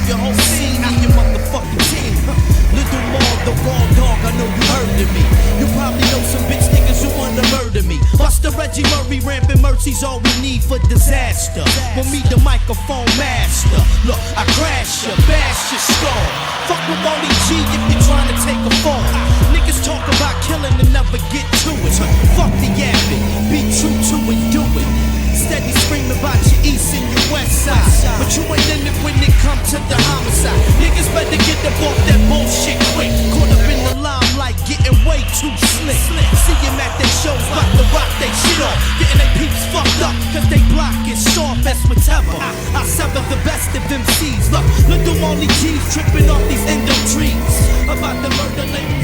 your whole scene and your motherfucking team. Little more, the raw dog, I know you heard of me. You probably know some bitch niggas who wanna murder me. Buster Reggie Murray, rampant mercy's all we need for disaster. For me, the microphone master. Look, I crash ya, bash your skull. Fuck with only G if you're trying to take a fall. Niggas talk about killing and never get to it. Fuck the yapping, be true to it, do it. Steady screaming about your east and your west side, but you ain't in it when it come to the homicide. Niggas better get them off that bullshit quick. Caught up in the limelight, getting way too slick. See them at their shows, about to rock they shit off, getting their peeps fucked up, cause they block is soft as whatever. I sever the best of MCs. Look them only G's tripping off these endo trees. About to murder they